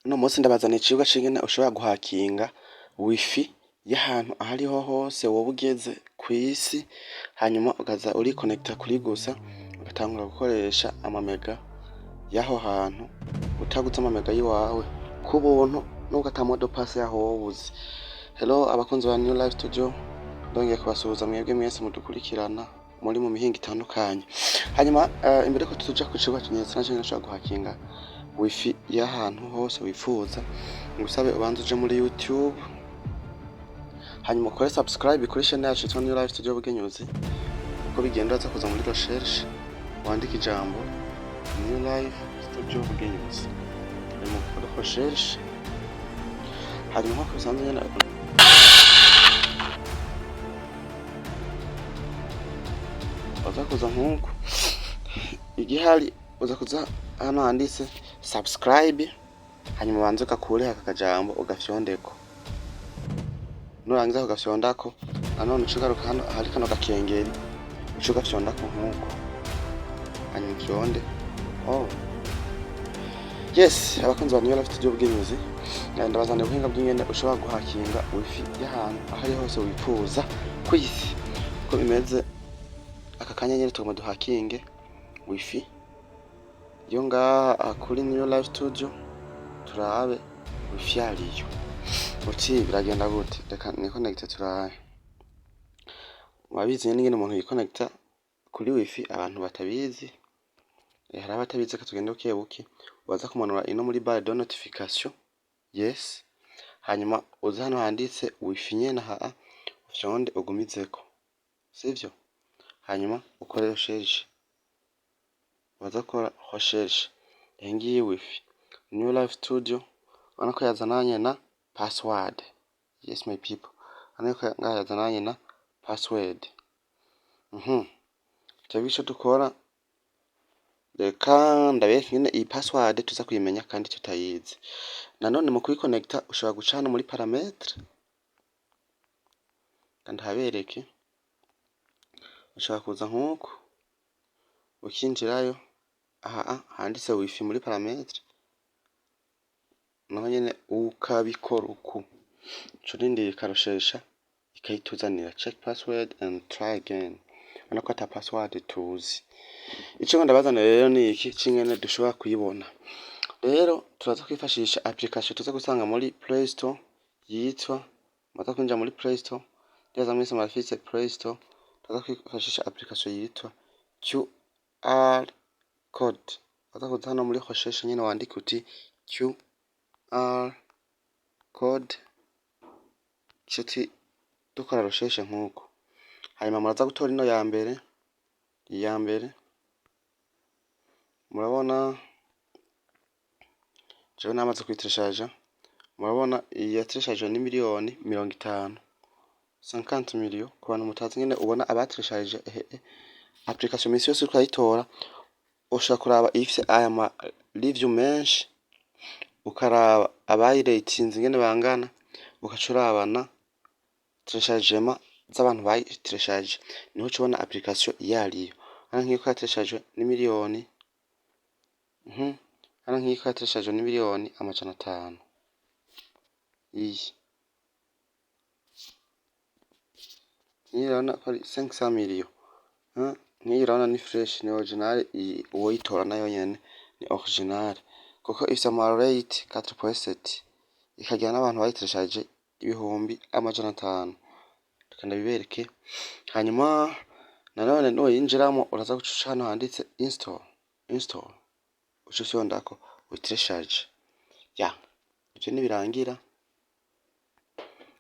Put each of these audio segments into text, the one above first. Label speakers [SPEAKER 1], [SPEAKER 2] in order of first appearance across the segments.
[SPEAKER 1] Uno munsi ndabazaniye icigwa c'ingene ushobora guhakinga wifi y'ahantu ahariho hose woba ugeze kw'isi, hanyuma ukaza urikonekita kuri gusa ugatangura gukoresha amamega y'aho hantu utaguze amamega y'iwawe ku buntu, nubwo ata modo pass yaho woba uzi. Hello abakunzi ba New Life Studio, ndongeye kubasuhuza mwebwe mwese mudukurikirana muri mu mihingo itandukanye. Hanyuma imbere ko tuja ku cigwa kinyezina c'ingene ushobora guhakinga wifi y'ahantu hose wipfuza, ngusabe ubanze uje muri YouTube, hanyuma ukore subscribe kuri channel yacu yitwa New Life Studio Bugenyuzi. Uko bigenda uza kuza muri recherche wandika ijambo New Life Studio Bugenyuzi, hanyuma ukore recherche, hanyuma nko bisanzwe nyene uza kuza nk'uko igihari, uza kuza hano handitse subscribe, hanyuma ubanze ugakure aka kajambo ugafyondeko. Nurangiza kugafyondako nanone ucugaruka hano ahari kano gakengeri uca ugafyondako nk'uko, hanyuma ufyonde. Yes, abakunzi ba New Life Studio Bugenyuzi, ndabazaniye ubuhinga bw'ingene ushobora guhakinga wifi y'ahantu ahari hose wipfuza kw'isi. Uko bimeze aka kanya nyene tugomba duhakinge wifi yo ngaha kuri New Life Studio, turabe wifi yariyo. Uti biragenda gute? Reka nikonekite turabe. Mwabizi n'ingene umuntu yikonekita kuri wifi, abantu batabizi. Hari abatabizi ko tugenda buke buke. Waza kumanura ino muri barre de notification. Yes. Hanyuma uza hano handitse wifi nyene aha ufyonde ugumizeko. Sivyo? Hanyuma ukore recherche. Waza gukora recherche. Ngiyi wifi New Life Studio, urabona ko yazananye na password. Yes my people, urabona ko yazananye na password. Twebwe ico dukora, reka ndabereka ingene iyi password tuza kuyimenya kandi tutayizi. Nanone mu kuyikonekita ushobora guca hano muri parametre, kandi habereke ushobora kuza nk'uko ukinjirayo aha handitse wifi muri parametre, naho nyene ukabikora uku curindira ikaroshesha ikayituzanira check password and try again. Urabona ko ata password tuzi. Ico ndabazanira rero ni iki c'ingene dushobora kuyibona. Rero turaza kwifashisha application tuza gusanga muri Play Store yitwa, maze kwinjira muri Play Store, yaza mwese marafise Play Store, turaza kwifashisha application yitwa QR code. Waza kuza hano muri recherche nyene wandika uti QR code, cuti dukora recherche nk'uko. Hanyuma muraza gutora ino ya mbere, iya mbere murabona jewe namaze kuyitereshaja. Murabona iyi yatereshaje ni miliyoni 50, 50 million. Ku bantu mutazi nyene ubona abatereshaje application misi yose ukayitora, ushaka kuraba ifise aya ma review menshi, ukaraba abayiratinze ingene bangana, ukacurabana tereshagema z'abantu bayitereshaje, niho cubona application yariyo. Hano nk'iko yatereshaje ni miliyoni hano nk'iko yatereshaje ni miliyoni 500. Iyi urabona ko ari 500 million. Nk'iyi urabona ni fresh, ni original. Uwoyitora nayo nyene ni original, kuko ifise ama rate 4.7, ikagira n'abantu bayitereshaje 500,000. Reka ndabibereke. Hanyuma nanone nuyinjiramo uraza guca hano handitse install, uca ufyondako uyitereshaje. Ivyo nibirangira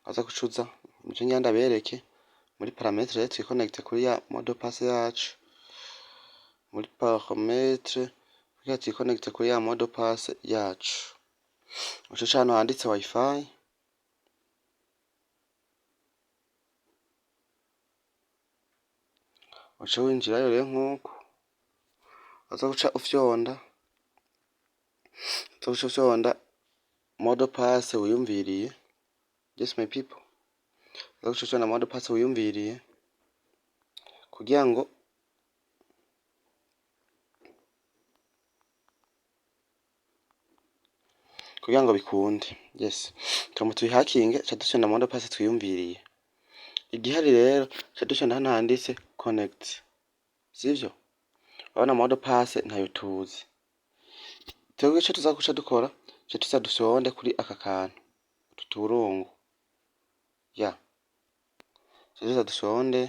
[SPEAKER 1] aza gucuza ivyo nyanda ndabereke muri parametre rero twikonekite kuri ya modo pass yacu. Muri parametre kugira twikonekite kuri ya modo pass yacu, uca hano handitse wifi, uca winjirayo rero nk'uko aza guca ufyonda, modo pass wiyumviriye. Yes my people, aza guca ufyonda modo pass wiyumviriye kugira ngo kugira ngo bikunde. Yes, tugomba tubihakinge, ca dushonda modo pass twiyumviriye. Igihari rero ca dushonda hano handitse connect, sivyo? Urabona modo pass ntayo tuzi. Twebwe ico tuza guca dukora, ca tuza dushonde kuri aka kantu, utu tuburungu. Ya, ca tuza dushonde,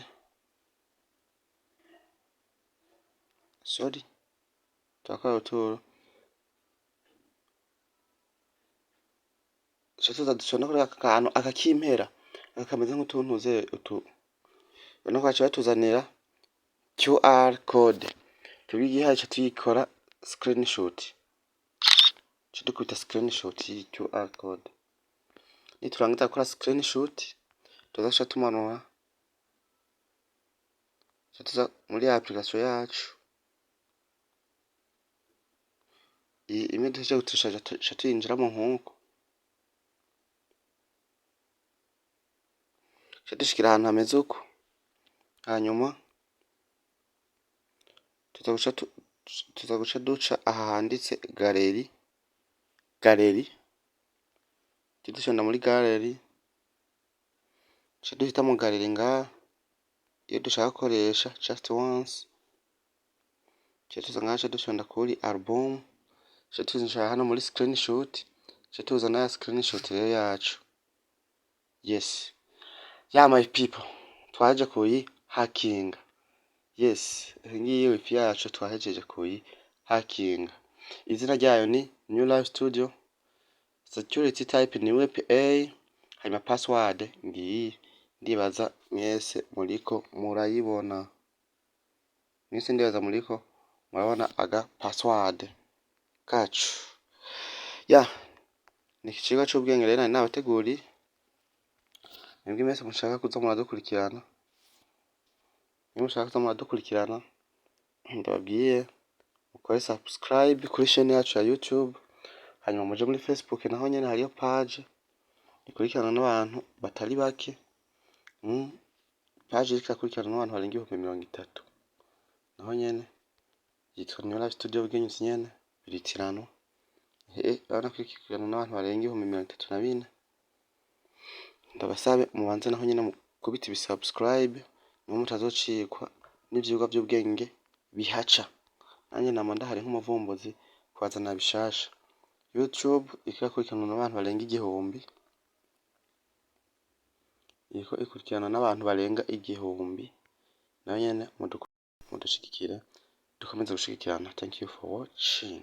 [SPEAKER 1] sorry, turakora uturo. Ca tuza dushonde kuri aka kantu, aka kimpera, aka kameze nk'utuntuze utu. Urabona ko baca batuzanira QR code. Twebwe igihari ca tuyikora screenshot. Ca dukubita screenshot y'iyi QR code. Niturangiza gukora screenshot, tuza guca tumanura, ca tuza muri application yacu. Iyi imwe duhejeje gutushaja ca tuyinjiramo nkuko. Ca dushikira ahantu hameze uko. Hanyuma tuza guca duca aha handitse galeri. Dushonda muri galeri, ca duhitamo galeri ngaha. Iyo dushaka gukoresha just once, ca tuza ngaha ca dushonda kuri album, ca tuzinjira hano muri screenshot, ca tuzana ya screenshot rero yacu. Yes, yeah my people, twaje kuyi hakinga. Yes, ngiyi wifi yacu twahejeje kuyi hakinga. Izina ryayo ni New Life Studio. Security type ni WPA. Hanyuma password ngiyi, ndibaza mwese muriko murayibona. Mwese ndibaza muriko murabona aga password kacu. Ya, ni ikigo c'ubwenge rero nari nabateguriye. Mwebwe mwese mushaka kuza muradukurikirana, ndababwiye mukore subscribe kuri chaîne yacu ya YouTube. Hanyuma muje muri Facebook naho nyene hariyo page ikurikirana n'abantu batari bake. Page ikakurikirana n'abantu barenga 30,000. Naho nyene yitwa New Life Studio bw'inyuzi nyene biritirano. Urabona ko ikurikirana n'abantu barenga 34,000. Ndabasabe mubanze naho nyene mukubita ibisubscribe, niho mutazocikwa n'ivyigwa by'ubwenge bihaca. Nanje nama ndahari nk'umuvumbuzi kwazana bishasha. YouTube ikakurikirana n'abantu barenga 1000. Iko ikurikirana n'abantu barenga 1000. Naho nyene mudushigikire, dukomeze gushigikirana. Thank you for watching.